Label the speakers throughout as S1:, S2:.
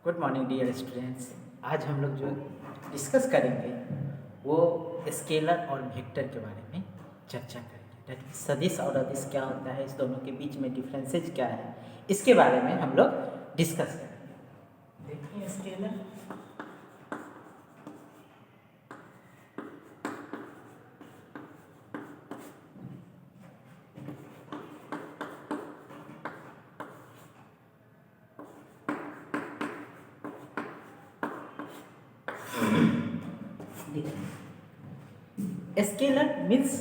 S1: Good morning dear students. आज हम लोग जो डिस्कस करेंगे वो स्केलर और वेक्टर के बारे में चर्चा करेंगे। दैट मीन्स सदिश और अदिश क्या होता है, इस दोनों के बीच में डिफरेंसेज क्या है, इसके बारे में हम लोग डिस्कस करेंगे। देखिए स्केलर स्केलर मीन्स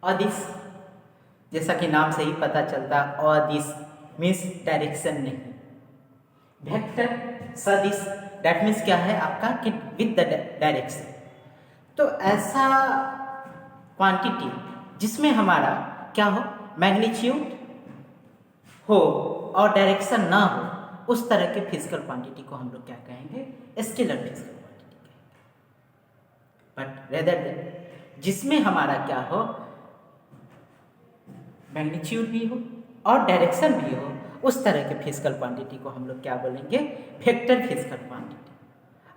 S1: अदिश, जैसा कि नाम से ही पता चलता, अदिश मीन्स डायरेक्शन नहीं। वेक्टर सदिश दैट मीन्स क्या है आपका कि विद द डायरेक्शन। तो ऐसा क्वांटिटी जिसमें हमारा क्या हो, मैग्नीट्यूड हो और डायरेक्शन ना हो, उस तरह के फिजिकल क्वांटिटी को हम लोग क्या कहेंगे, स्केलर फिजिकल क्वांटिटी कहेंगे। बट रेदर देन जिसमें हमारा क्या हो, मैग्नीट्यूड भी हो और डायरेक्शन भी हो, उस तरह के फिजिकल क्वांटिटी को हम लोग क्या बोलेंगे, वेक्टर फिजिकल क्वांटिटी।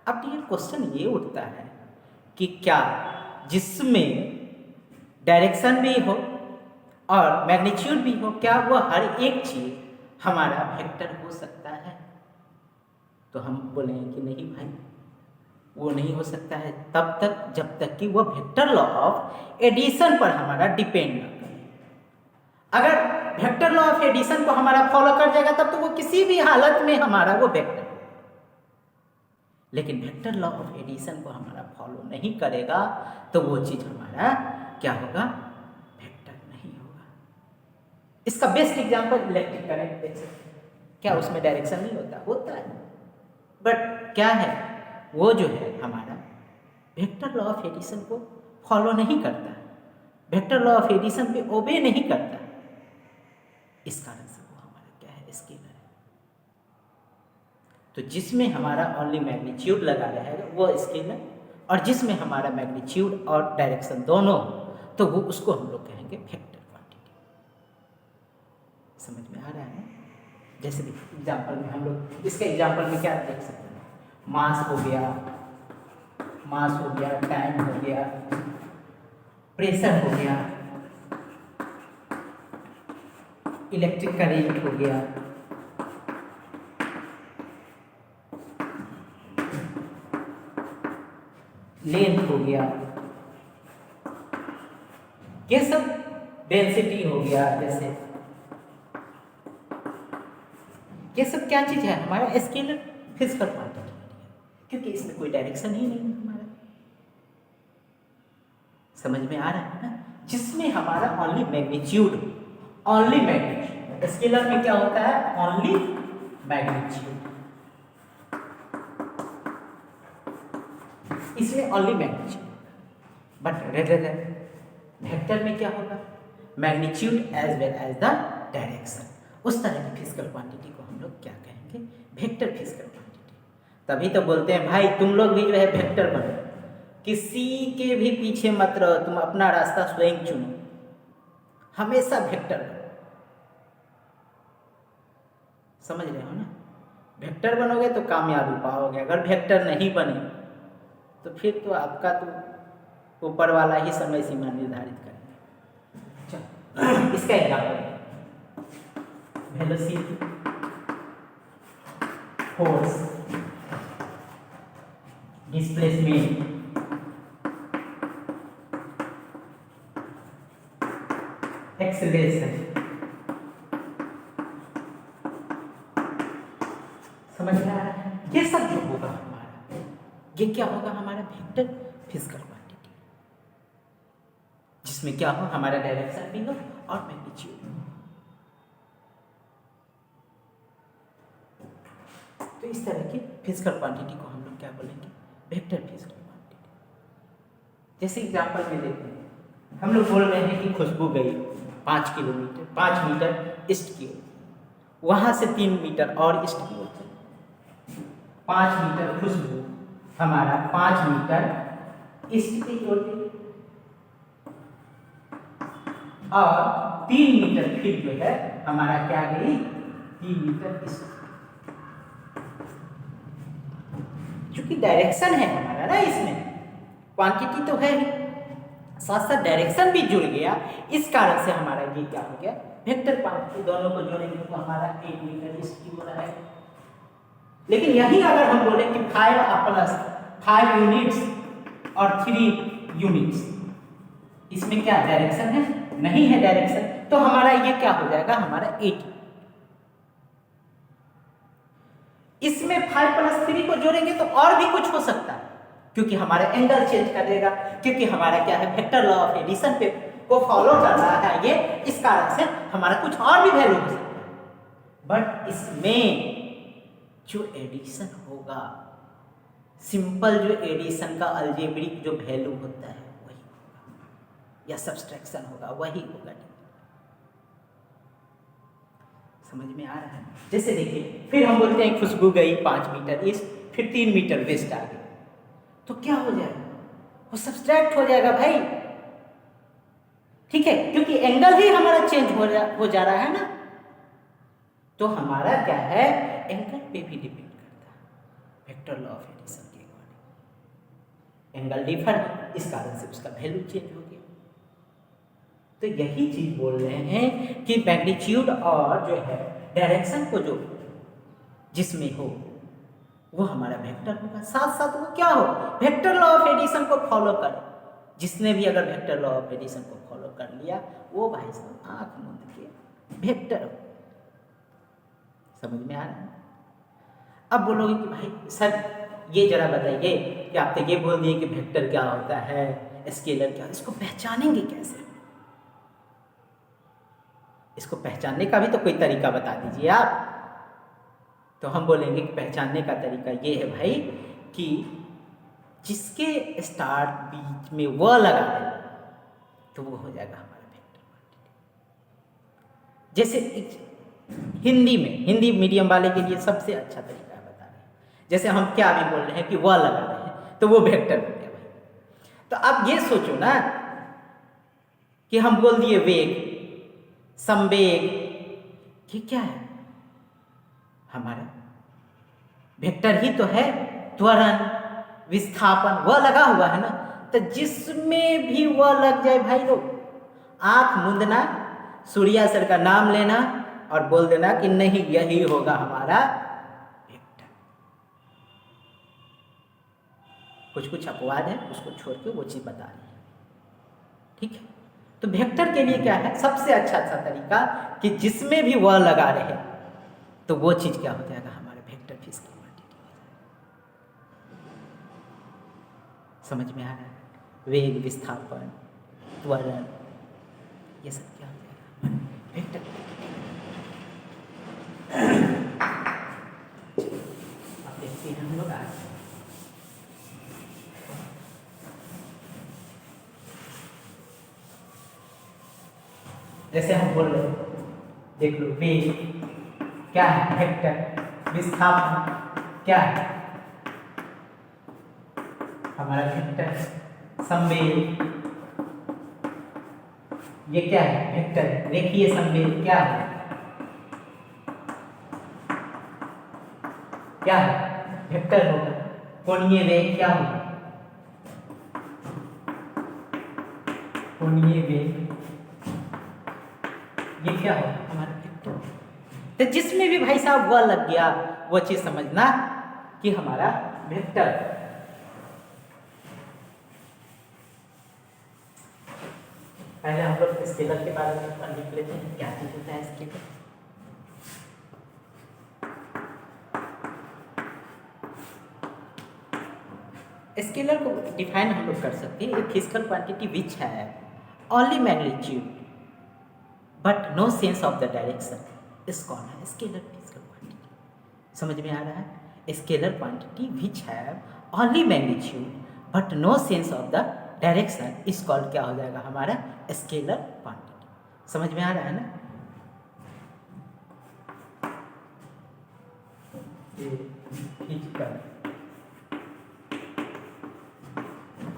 S1: अब ये क्वेश्चन ये उठता है कि क्या जिसमें डायरेक्शन भी हो और मैग्नीट्यूड भी हो, क्या वो हर एक चीज हमारा वेक्टर हो सकता है? तो हम बोलेंगे कि नहीं भाई, वो नहीं हो सकता है तब तक जब तक कि वो वेक्टर लॉ ऑफ एडिशन पर हमारा डिपेंड ना करे। अगर वेक्टर लॉ ऑफ एडिशन को हमारा फॉलो कर जाएगा तब तो वो किसी भी हालत में हमारा वो वेक्टर होगा। लेकिन वेक्टर लॉ ऑफ एडिशन को हमारा फॉलो नहीं करेगा तो वो चीज हमारा क्या होगा, वेक्टर नहीं होगा। इसका बेस्ट एग्जांपल इलेक्ट्रिक करंट देख सकते हैं। क्या उसमें डायरेक्शन नहीं होता? होता है, बट क्या है, वो जो है हमारा वेक्टर लॉ ऑफ एडिशन को फॉलो नहीं करता, वेक्टर लॉ ऑफ एडिशन पे ओबे नहीं करता। इस कारण से वो हमारा क्या है, स्केलर है। तो जिसमें हमारा ओनली मैग्नीट्यूड लगा रहेगा वो स्केलर, और जिसमें हमारा मैग्नीट्यूड और डायरेक्शन दोनों तो वो उसको हम लोग कहेंगे वेक्टर क्वांटिटी। समझ में आ रहा है? जैसे एग्जांपल में हम लोग इसके एग्जांपल में क्या देख सकते हैं, मास हो गया, टाइम हो गया, प्रेशर हो गया, इलेक्ट्रिक करंट हो गया, लेंथ हो गया, ये सब डेंसिटी हो गया। जैसे ये सब क्या चीज है, हमारा स्केलर फिजिकल क्वांटिटी, क्योंकि इसमें कोई डायरेक्शन ही नहीं है हमारा। समझ में आ रहा है ना? जिसमें हमारा only magnitude, only magnitude, scalar में क्या होता है, ओनली मैग्नीट्यूड, इसमें only magnitude. But rather than vector में क्या होगा, magnitude as well as the direction. उस तरह की फिजिकल क्वांटिटी को हम लोग क्या कहेंगे, वेक्टर फिजिकल क्वांटिटी। तभी तो बोलते हैं भाई तुम लोग भी जो है वेक्टर बनो, किसी के भी पीछे मत रहो, तुम अपना रास्ता स्वयं चुनो, हमेशा वेक्टर बनो। समझ रहे हो ना? वेक्टर बनोगे तो कामयाबी पाओगे, अगर वेक्टर नहीं बने तो फिर तो आपका तो ऊपर वाला ही समय सीमा निर्धारित करेगा। इसका example velocity, force, displacement, acceleration. समझ में आ रहा है? ये सब जो होगा हमारा, ये क्या होगा, हमारा वेक्टर फिजिकल क्वांटिटी, जिसमें क्या हो, हमारा डायरेक्शन भी हो और मैग्नीट्यूड हो। तो इस तरह की फिजिकल क्वांटिटी को हम लोग क्या बोलेंगे, वेक्टर फिजिकल क्वांटिटी। जैसे एग्जांपल में देखते हैं, हम लोग बोल रहे हैं कि खुशबू गई 5 मीटर ईस्ट की ओर, वहां से 3 मीटर और ईस्ट की ओर, 5 मीटर खुशबू हमारा 5 मीटर ईस्ट की ओर, और 3 मीटर फिर जो है हमारा क्या गई, 3 मीटर ईस्ट। क्योंकि डायरेक्शन है हमारा ना, इसमें क्वांटिटी तो है ही, साथ साथ डायरेक्शन भी जुड़ गया, इस कारण से हमारा ये क्या हो गया, वेक्टर क्वांटिटी। दोनों को जोड़ेंगे तो हमारा 8 मीटर स्क्वायर हो रहा है। लेकिन यही अगर हम बोले कि 5 यूनिट्स और 3 यूनिट्स, इसमें क्या डायरेक्शन है, नहीं है डायरेक्शन, तो हमारा ये क्या हो जाएगा, हमारा 8। इसमें 5+3 को जोड़ेंगे तो और भी कुछ हो सकता है, क्योंकि हमारा एंगल चेंज कर देगा, क्योंकि हमारा क्या है, वेक्टर लॉ ऑफ एडिशन पे को फॉलो कर रहा है ये, इस कारण से हमारा कुछ और भी वैल्यू हो सकता है। बट इसमें जो एडिशन होगा, सिंपल जो एडिशन का अलजेब्रिक जो वैल्यू होता है वही होगा, या सब्सट्रैक्शन होगा वही होगा। समझ में आ रहा है? जैसे देखिए, फिर हम बोलते हैं खुशबू गई 5 मीटर ईस्ट, फिर 3 मीटर वेस्ट आ गई, तो क्या हो जाएगा, वो सब्सट्रैक्ट हो जाएगा भाई, ठीक है, क्योंकि एंगल ही हमारा चेंज हो जा रहा है ना, तो हमारा क्या है, एंगल पे भी डिपेंड करता है, वेक्टर लॉ ऑफ एडिशन के अकॉर्डिंग एंगल डिफर, इस कारण से उसका वैल्यू चेंज हो गया। तो यही चीज बोल रहे हैं कि मैग्नीट्यूड और जो है डायरेक्शन को जो जिसमें हो वो हमारा वेक्टर होगा, साथ साथ वो क्या हो, वेक्टर लॉ ऑफ एडिशन को फॉलो करे। जिसने भी अगर वेक्टर लॉ ऑफ एडिशन को फॉलो कर लिया, वो भाई साहब आंख मूंद के वेक्टर हो। समझ में आ रहा है? अब बोलोगे कि भाई सर ये जरा बताइए कि आप तो ये बोल दिए कि वेक्टर क्या होता है, स्केलर क्या, इसको पहचानेंगे कैसे? इसको पहचानने का भी तो कोई तरीका बता दीजिए आप। तो हम बोलेंगे कि पहचानने का तरीका ये है भाई कि जिसके स्टार्ट बीच में वह लगा है तो वो हो जाएगा हमारा वेक्टर क्वांटिटी। जैसे हिंदी मीडियम वाले के लिए सबसे अच्छा तरीका है बता रहे हैं। जैसे हम क्या भी बोल रहे हैं कि वह लगा रहे हैं तो वो वेक्टर हो गया भाई। तो आप ये सोचो ना कि हम बोल दिए वेग, संवेग, ये क्या है, हमारा वेक्टर ही तो है। त्वरण, विस्थापन, वह लगा हुआ है ना, तो जिसमें भी वह लग जाए भाई लोग, आंख मूंदना, सूर्या सर का नाम लेना और बोल देना कि नहीं यही होगा हमारा वेक्टर। कुछ कुछ अपवाद है, उसको छोड़ के वो चीज बता रही है, ठीक है। तो वेक्टर के लिए क्या है, सबसे अच्छा तरीका कि जिसमें भी वह लगा रहे तो वो चीज क्या हो जाएगा, हमारे वेक्टर फिजिकल क्वांटिटी हो जाएगा। समझ में आ रहा है? वेग, विस्थापन, त्वरण, ये सब क्या हो जाएगा, हमारे वेक्टर अब देखते हैं हम लोग आज। जैसे हम बोल रहे हैं, देख लो, वेग क्या है, वेक्टर, विस्थापन क्या है, हमारा वेक्टर, संवेग ये क्या है, वेक्टर, रेखीय संवेग क्या है, क्या है, वेक्टर होगा। कोणीय वेग क्या होगा, कोणीय वेग ये क्या हो, हमारा वेक्टर। तो जिसमें भी भाई साहब वह लग गया, वो चीज समझना कि हमारा वेक्टर। पहले हम लोग स्केलर के बारे में लिख लेते हैं, क्या चीज होता है स्केलर। स्केलर को डिफाइन हम लोग कर सकते हैं, एक फिजिकल क्वांटिटी विच है only magnitude but no sense of the direction is called scalar physical quantity. समझ में आ रहा है? Scalar quantity which have only magnitude but no sense of the direction is called क्या हो जाएगा, हमारा स्केलर क्वांटिटी। समझ में आ रहा है ना? Physical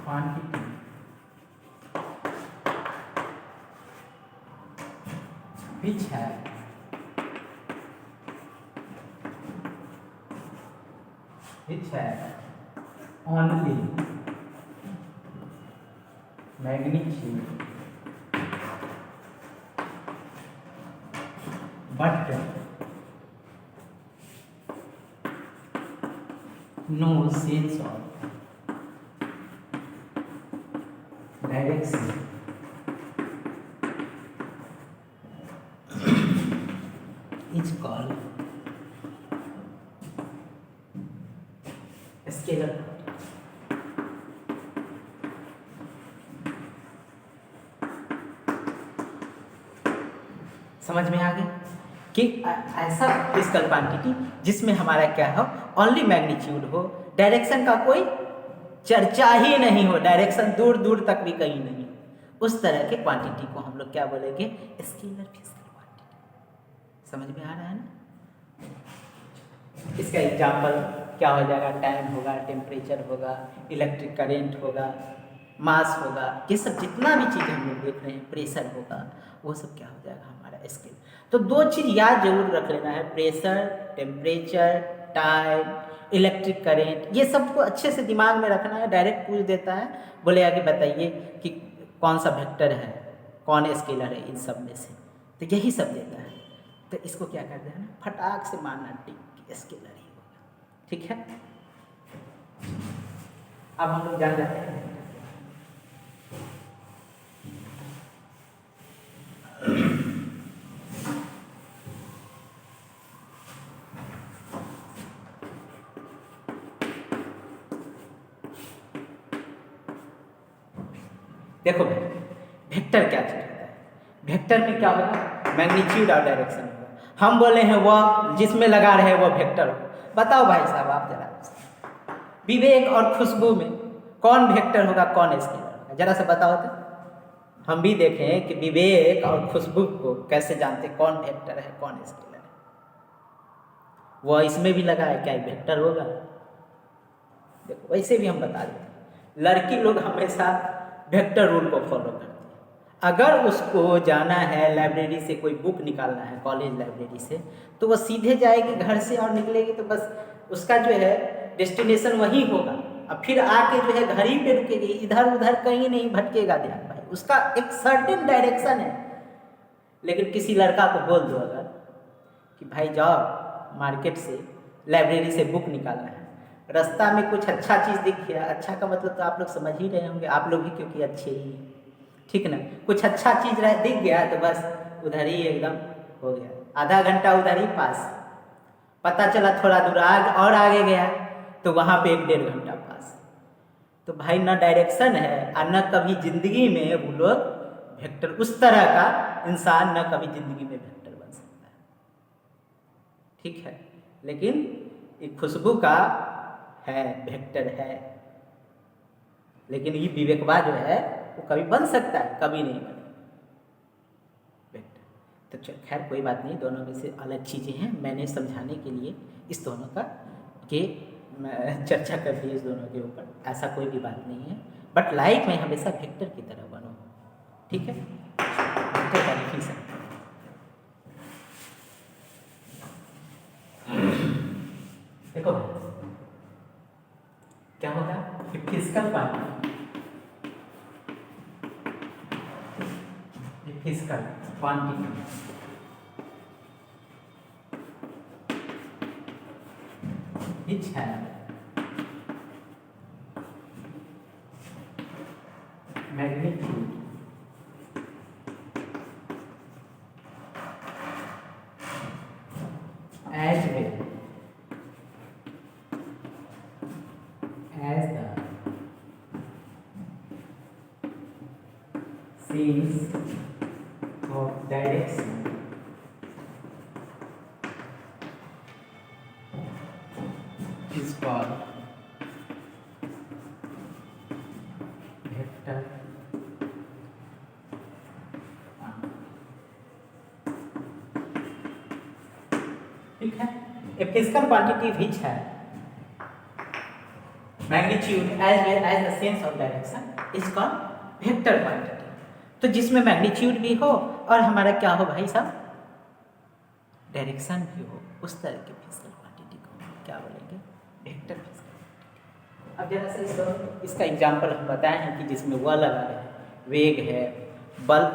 S1: quantity which have only magnitude but no sense of direction is called scalar. समझ में आ गई कि ऐसा फिजिकल क्वांटिटी जिसमें हमारा क्या हो, ओनली मैग्नीट्यूड हो, डायरेक्शन का कोई चर्चा ही नहीं हो, डायरेक्शन दूर दूर तक भी कहीं नहीं, उस तरह के क्वांटिटी को हम लोग क्या बोलेंगे, स्केलर फिजिकल क्वांटिटी। समझ में आ रहा है ना? इसका एग्जाम्पल क्या हो जाएगा, टाइम होगा, टेम्परेचर होगा, इलेक्ट्रिक करेंट होगा, मास होगा, ये सब जितना भी चीज़ हम लोग देख रहे हैं, प्रेशर होगा, वो सब क्या हो जाएगा हमारा स्केल। तो दो चीज़ याद जरूर रख लेना है, pressure, temperature, time, electric current, ये सबको अच्छे से दिमाग में रखना है। डायरेक्ट पूछ देता है, बोले आगे बताइए कि कौन सा वेक्टर है, कौन स्केलर है इन सब में से, तो यही सब देता है। तो इसको क्या कर देना, फटाक से मानना टिक स्केलर ही होगा। ठीक है, अब हम लोग जान जाते हैं देखो भाई, वेक्टर क्या चीज होता है, वेक्टर में क्या होगा, मैग्नीट्यूड और डायरेक्शन होगा। हम बोले हैं वह जिसमें लगा रहे वो वेक्टर हो। बताओ भाई साहब आप जरा, विवेक और खुशबू में कौन वेक्टर होगा, कौन स्केलर होगा, जरा से बताओ तो। हम भी देखें कि विवेक और खुशबू को कैसे जानते कौन वेक्टर है कौन स्केलर है। वह इसमें भी लगा है, क्या वेक्टर होगा? देखो वैसे भी हम बता देते हैं, लड़की लोग हमेशा वेक्टर रूल को फॉलो करती है। अगर उसको जाना है लाइब्रेरी से कोई बुक निकालना है, कॉलेज लाइब्रेरी से, तो वो सीधे जाएगी घर से और निकलेगी, तो बस उसका जो है डेस्टिनेशन वही होगा। अब फिर आके जो है घर ही पे रुकेगी, इधर उधर कहीं नहीं भटकेगा ध्यान भाई, उसका एक सर्टेन डायरेक्शन है। लेकिन किसी लड़का को बोल दो अगर कि भाई जाओ मार्केट से लाइब्रेरी से बुक निकालना है, रास्ता में कुछ अच्छा चीज़ दिख गया, अच्छा का मतलब तो आप लोग समझ ही रहे होंगे, आप लोग भी क्योंकि अच्छे ही हैं, ठीक ना, कुछ अच्छा चीज़ दिख गया तो बस उधर ही एकदम हो गया, आधा घंटा उधर ही पास। पता चला थोड़ा दूर और आगे गया तो वहाँ पे 1-1.5 घंटा पास। तो भाई ना डायरेक्शन है और न कभी जिंदगी में वो लोग वेक्टर, उस तरह का इंसान न कभी जिंदगी में वेक्टर बन सकता है। ठीक है, लेकिन एक खुशबू का है, वेक्टर है, लेकिन ये विवेकवा जो है वो कभी बन सकता है, कभी नहीं बने वेक्टर। तो खैर कोई बात नहीं, दोनों में से अलग चीज़ें हैं, मैंने समझाने के लिए इस दोनों का के चर्चा कर दी इस दोनों के ऊपर, ऐसा कोई भी बात नहीं है। बट लाइफ में हमेशा वेक्टर की तरह बनो, ठीक है, वेक्टर का लिख ही सकते। देखो क्या होगा, physical quantity, physical quantity which have magnitude as well as the sense of direction is called vector ठीक है। A physical quantity which has magnitude as well as the sense of direction is called vector quantity। तो जिसमें magnitude भी हो और हमारा क्या हो भाई साहब, डायरेक्शन भी हो, उस तरह के फिजिकल क्वांटिटी को क्या बोलेंगे, वेक्टर फिजिकल क्वांटिटी। अब जरा सा इसका एग्जाम्पल हम बताए हैं कि जिसमें वह लगा रहे हैं, वेग है, बल।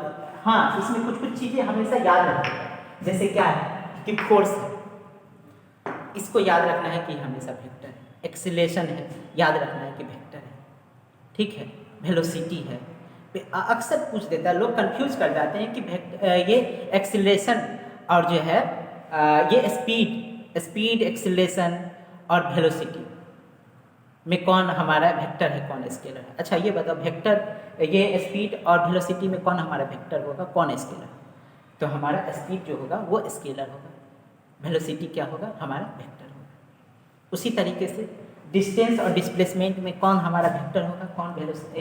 S1: हाँ, इसमें कुछ कुछ चीज़ें हमेशा याद रखना, जैसे क्या है कि फोर्स है, इसको याद रखना है कि हमेशा वेक्टर है। एक्सीलरेशन है, याद रखना है कि वेक्टर है, ठीक है। वेलोसिटी है, अक्सर पूछ देता है, लोग कंफ्यूज कर जाते हैं कि ये एक्सीलरेशन और जो है ये स्पीड एक्सीलरेशन और वेलोसिटी में कौन हमारा वेक्टर है, कौन स्केलर है। अच्छा ये बताओ, वेक्टर, ये स्पीड और वेलोसिटी में कौन हमारा वेक्टर होगा, कौन स्केलर? तो हमारा स्पीड जो होगा वो स्केलर होगा, वेलोसिटी क्या होगा, हमारा वेक्टर होगा। उसी तरीके से डिस्टेंस और डिस्प्लेसमेंट में कौन हमारा वेक्टर होगा, कौन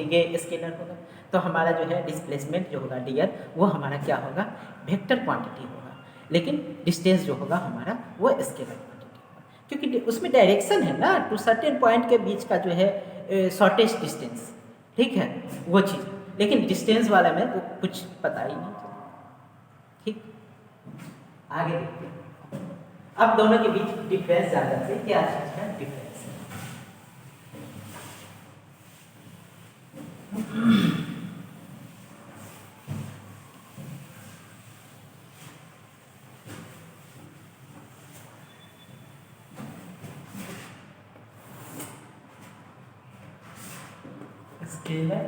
S1: ये स्केलर होगा। तो हमारा जो है डिस्प्लेसमेंट जो होगा डियर, वो हमारा क्या होगा, वेक्टर क्वांटिटी होगा, लेकिन डिस्टेंस जो होगा हमारा वो स्केलर क्वांटिटी होगा, क्योंकि उसमें डायरेक्शन है ना, टू सर्टेन पॉइंट के बीच का जो है शॉर्टेस्ट डिस्टेंस, ठीक है, वो चीज़। लेकिन डिस्टेंस वाला में वो कुछ पता ही नहीं चला, ठीक। आगे देखते हैं, अब दोनों के बीच डिफरेंस जान जाते हैं, क्या चीज़ है डिफरेंस। स्केलर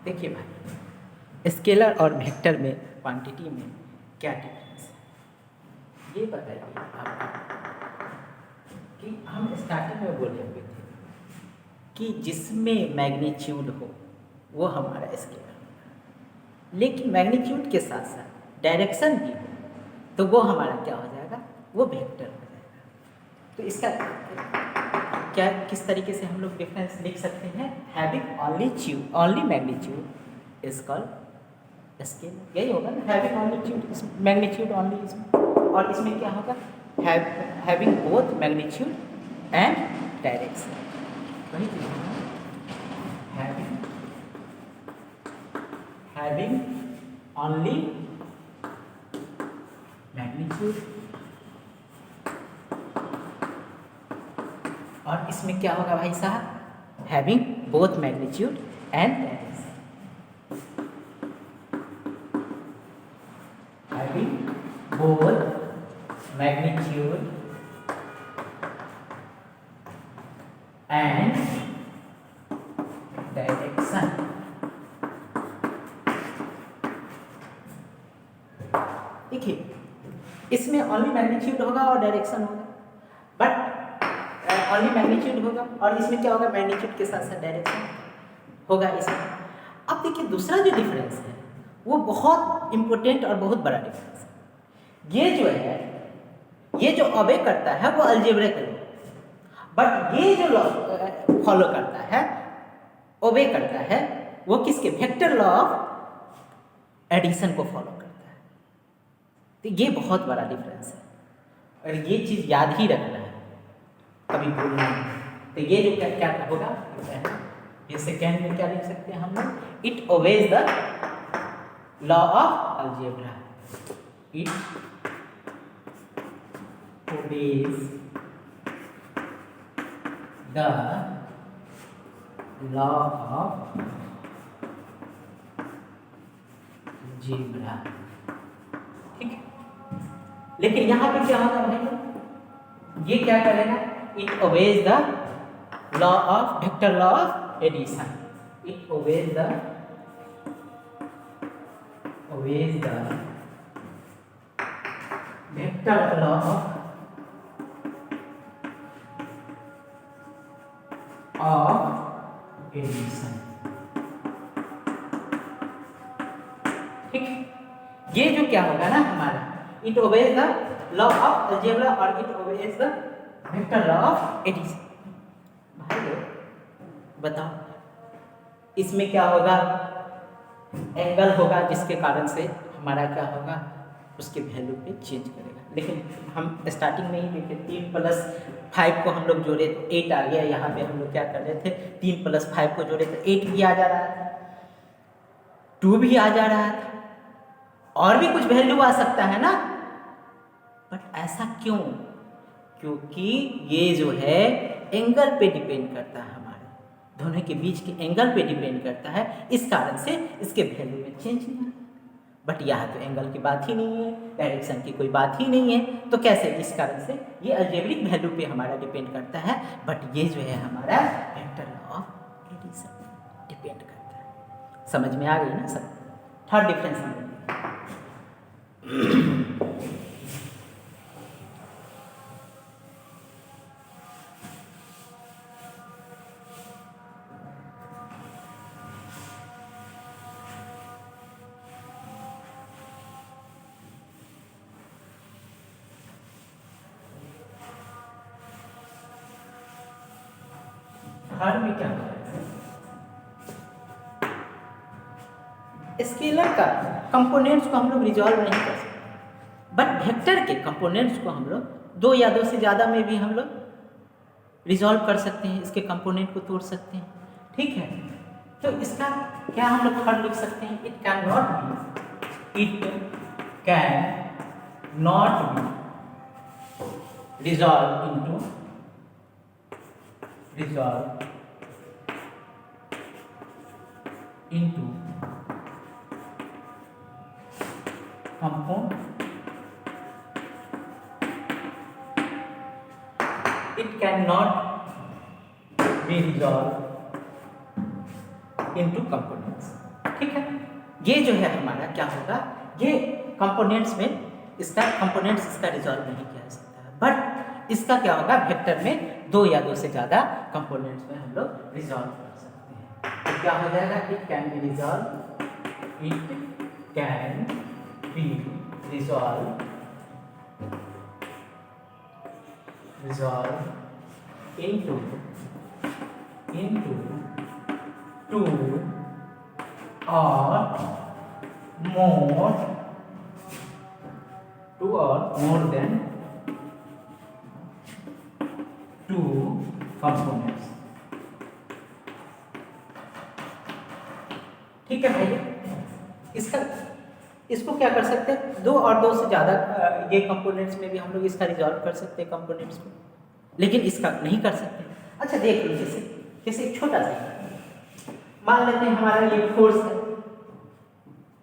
S1: देखिए भाई, स्केलर और वेक्टर में क्वांटिटी में क्या डिफरेंस है, ये बताइए आप। कि हम स्टार्टिंग में बोले हुए थे कि जिसमें मैग्नीट्यूड हो वो हमारा स्केलर होगा, लेकिन मैग्नीट्यूड के साथ साथ डायरेक्शन भी हो तो वो हमारा क्या हो जाएगा, वो वेक्टर हो जाएगा। तो इसका क्या, किस तरीके से हम लोग डिफरेंस लिख सकते हैं, having only magnitude is called scalar, यही होगा ना, हैविंग मैग्नीट्यूड मैग्नीट्यूड ओनली इसमें, और इसमें क्या होगा, having both magnitude and direction, वही चीज है, हैविंग ओनली मैग्नीट्यूड, और इसमें क्या होगा भाई साहब, having both magnitude and direction, having both magnitude and direction. देखिए, इसमें ओनली मैग्नीट्यूड होगा और डायरेक्शन होगा, बट ओनली मैग्नीट्यूड होगा, और इसमें क्या होगा, मैग्नीट्यूड के साथ साथ डायरेक्शन होगा इसमें। अब देखिए दूसरा जो डिफरेंस है वो बहुत इंपॉर्टेंट और बहुत बड़ा डिफरेंस है। ये जो है, ये जो ओबे करता है वो अलजेब्रिक लॉ, बट ये जो लॉ फॉलो करता है, ओबे करता है, वो किसके, वेक्टर लॉ ऑफ एडिशन को फॉलो करता है। तो ये बहुत बड़ा डिफरेंस है, और ये चीज़ याद ही रखना है, कभी भूलना नहीं। तो ये जो क्या क्या होगा, ये सेकेंड में क्या लिख सकते हैं हम लोग, it obeys the law of algebra, it obeys the law of algebra, ठीक है। लेकिन यहां पे क्या होगा भाई, ये क्या करेगा, it obeys the law of vector law of addition, it obeys the vector law of addition, ठीक। ये जो क्या होगा ना हमारा, it obeys the law of algebra और it obeys the vector law of addition. भाई बताओ, इसमें क्या होगा, एंगल होगा जिसके कारण से हमारा क्या होगा, उसके वैल्यू पे चेंज करेगा। लेकिन हम स्टार्टिंग में ही देखे 3 + 5 को हम लोग जोड़े तो 8 आ गया, यहाँ पे हम लोग क्या कर रहे थे, 3 + 5 को जोड़े तो 8 भी आ जा रहा था, 2 भी आ जा रहा था, और भी कुछ वैल्यू आ सकता है ना, बट ऐसा क्यों? क्योंकि ये जो है एंगल पे डिपेंड करता है, हमारे दोनों के बीच के एंगल पे डिपेंड करता है, इस कारण से इसके वैल्यू में चेंज नहीं है। बट यहाँ तो एंगल की बात ही नहीं है, डायरेक्शन की कोई बात ही नहीं है, तो कैसे? इस कारण से ये अलजेब्रिक वैल्यू पे हमारा डिपेंड करता है, बट ये जो है हमारा वेक्टर ऑफ एडिशन डिपेंड करता है। समझ में आ गई ना सब? थर्ड डिफरेंस हम थर्ड में क्या होता है? स्केलर का कंपोनेंट्स को हम लोग रिजॉल्व नहीं कर सकते, बट वेक्टर के कंपोनेंट्स को हम लोग 2 या 2 से ज़्यादा में भी हम लोग रिजॉल्व कर सकते हैं, इसके कंपोनेंट को तोड़ सकते हैं। ठीक है, तो इसका क्या हम लोग थर्ड लिख सकते हैं? It can not be resolve into compound. It cannot be resolved into components. ठीक है, ये जो है हमारा क्या होगा, ये कंपोनेंट्स में इसका रिजॉल्व नहीं किया जा सकता है, बट इसका क्या होगा, वेक्टर में 2 या 2 से ज़्यादा कंपोनेंट्स में हम लोग रिजॉल्व कर सकते हैं। तो क्या हो जाएगा? It can be resolve into 2 or more than 2 components. ठीक है भाई, इसको क्या कर सकते हैं, 2 और 2 से ज़्यादा ये कंपोनेंट्स में भी हम लोग इसका रिजॉल्व कर सकते हैं कंपोनेंट्स को, लेकिन इसका नहीं कर सकते। अच्छा देख लीजिए, जैसे एक छोटा सा मान लेते हैं हमारा ये फोर्स है,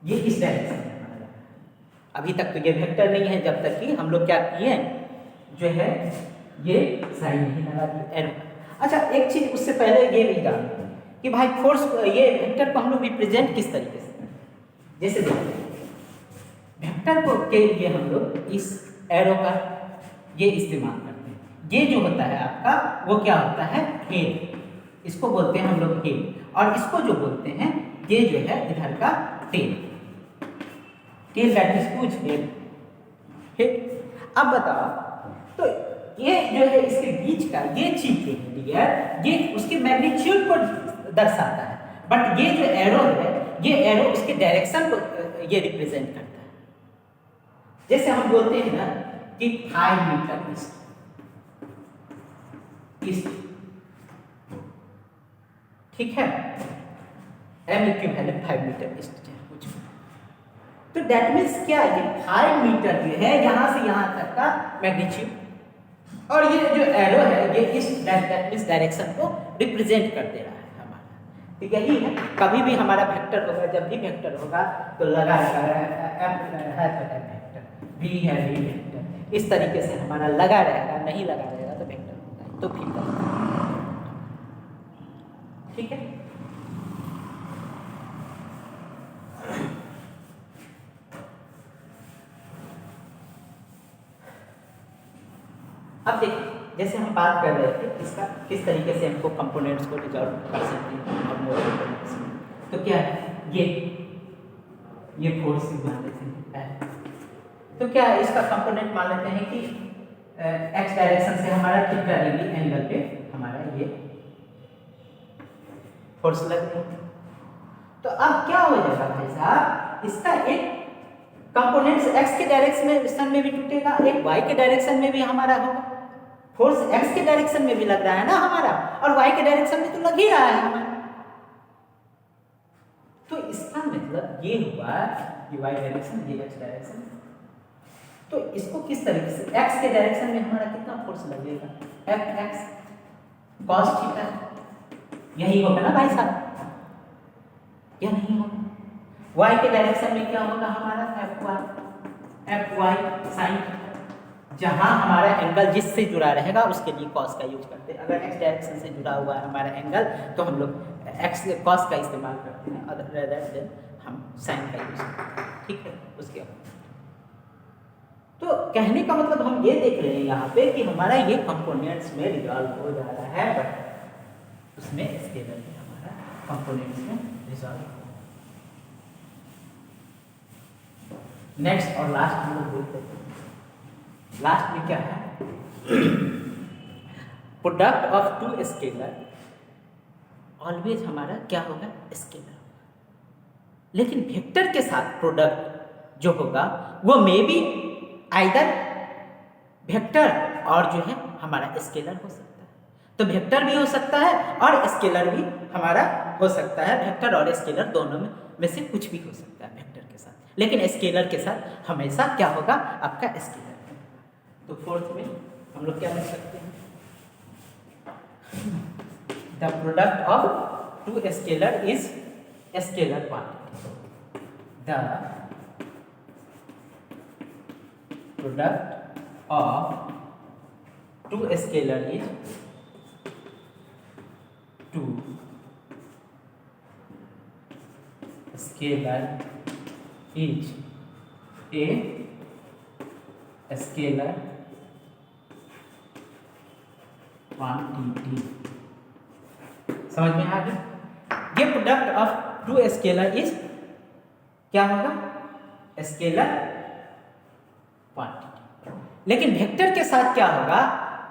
S1: ये इस डायरेक्शन में हमारा, अभी तक तो ये वेक्टर नहीं है जब तक कि हम लोग क्या किए जो है ये साइन नहीं लगा दिए एरो। अच्छा एक चीज उससे पहले ये भी जान कि भाई फोर्स ये वेक्टर को हम लोग रिप्रेजेंट किस तरीके से, जैसे देखते वेक्टर को के लिए हम लोग इस एरो का ये इस्तेमाल करते हैं। ये जो होता है आपका वो क्या होता है, हेड, इसको बोलते हैं हम लोग हेड, और इसको जो बोलते हैं ये जो है इधर का टेल, दैट इज कुछ हेड। अब बताओ तो ये जो है इसके बीच का ये चीज जो है डियर, ये उसके मैग्नीट्यूड को दर्शाता है, बट ये जो एरो है ये एरो उसके डायरेक्शन को ये रिप्रेजेंट करता है। जैसे हम बोलते हैं ना कि 5 मीटर ईस्ट, ठीक है, एम इक्विवेलेंट 5 मीटर ईस्ट है कुछ, तो दैट मीन्स क्या है, 5 मीटर जो है यहाँ से यहाँ तक का मैग्नीट्यूड, और ये जो एरो है ये इस डायरेक्शन को रिप्रेजेंट कर दे रहा है हमारा। तो यही है, कभी भी हमारा वेक्टर होगा, जब भी वेक्टर होगा तो लगा रहेगा वेक्टर, वी है वी वेक्टर, इस तरीके से हमारा लगा रहेगा, नहीं लगा रहेगा तो वेक्टर होगा, तो फिर ठीक है। अब देखिए जैसे हम बात कर रहे थे इसका किस तरीके से हमको कंपोनेंट्स को रिजॉल्व कर सकते हैं और मोर कंपोनेंट्स में, तो क्या है ये फोर्स मान लेते हैं, तो क्या है इसका कंपोनेंट मान लेते हैं कि एक्स डायरेक्शन से हमारा कितना डिग्री एंगल पे हमारा ये फोर्स लग रही है। तो अब क्या हो जाएगा भाई साहब, इसका एक कंपोनेंट्स एक्स के डायरेक्शन में भी टूटेगा, एक वाई के डायरेक्शन में भी हमारा होगा, फोर्स एक्स के डायरेक्शन में भी लग रहा है ना हमारा, और वाई के डायरेक्शन में तो लग ही रहा है हमारा। तो इसका मतलब ये हुआ कि वाई डायरेक्शन, ये एक्स डायरेक्शन, तो इसको किस तरीके से एक्स के डायरेक्शन में हमारा कितना फोर्स लगेगा, एफ एक्स कॉस थीटा, यही होगा ना भाई साहब, या नहीं होगा? वाई के डायरेक्शन में क्या होगा हमारा, एफ वाई साइन थीटा। जहां हमारा एंगल जिससे जुड़ा रहेगा उसके लिए कॉस का यूज करते हैं। अगर एक्स डायरेक्शन से जुड़ा हुआ है हमारा एंगल तो हम लोग एक्स कॉस का इस्तेमाल करते हैं, अदर रेदर देन हम साइन का यूज करते हैं, ठीक है। उसके बाद तो कहने का मतलब हम ये देख रहे हैं यहाँ पे कि हमारा ये कंपोनेंट्स में रिजॉल्व हो जा रहा है, बट उसमें स्केलर भी हमारा कंपोनेंट्स में रिजॉल्व हो। नेक्स्ट और लास्ट हम लोग देखते हैं, लास्ट में क्या है, product of two scalar always हमारा क्या होगा, स्केलर। लेकिन वेक्टर के साथ प्रोडक्ट जो होगा वो मे बी आइदर वेक्टर और जो है हमारा स्केलर हो सकता है। तो वेक्टर भी हो सकता है और स्केलर भी हमारा हो सकता है, वेक्टर और स्केलर दोनों में से कुछ भी हो सकता है वेक्टर के साथ, लेकिन स्केलर के साथ हमेशा क्या होगा, आपका स्केलर। तो फोर्थ में हम लोग क्या लिख सकते हैं, the product of two scalar is scalar quantity, the product of two scalar is two scalar is a scalar quantity. समझ में आ गया? ये product of two scalar is क्या होगा, स्केलर क्वांटिटी। लेकिन वेक्टर के साथ क्या होगा,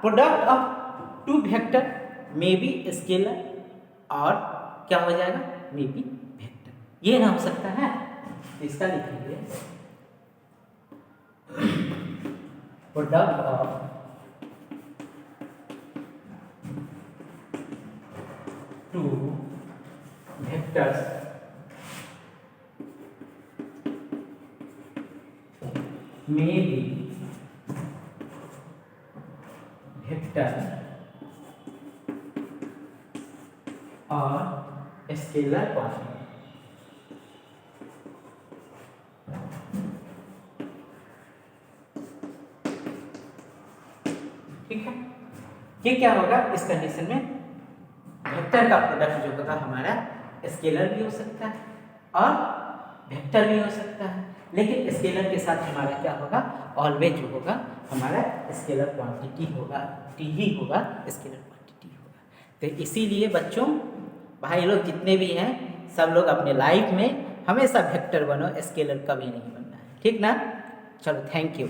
S1: product of two vector may be scalar और क्या हो जाएगा, मे बी वेक्टर। ये ना हो सकता है, तो इसका लिखेंगे product of two vectors may be vector और स्केलर क्वांटिटी। ठीक है, ये क्या होगा इस कंडीशन में, वेक्टर का प्रोडक्ट जो होगा हमारा स्केलर भी हो सकता है और वेक्टर भी हो सकता है, लेकिन स्केलर के साथ हमारा क्या होगा, ऑलवेज जो होगा हमारा स्केलर क्वांटिटी होगा, टी ही होगा, स्केलर क्वांटिटी होगा। तो इसीलिए बच्चों, भाई लोग जितने भी हैं सब लोग अपने लाइफ में हमेशा वेक्टर बनो, स्केलर कभी नहीं बनना है, ठीक ना। चलो, थैंक यू।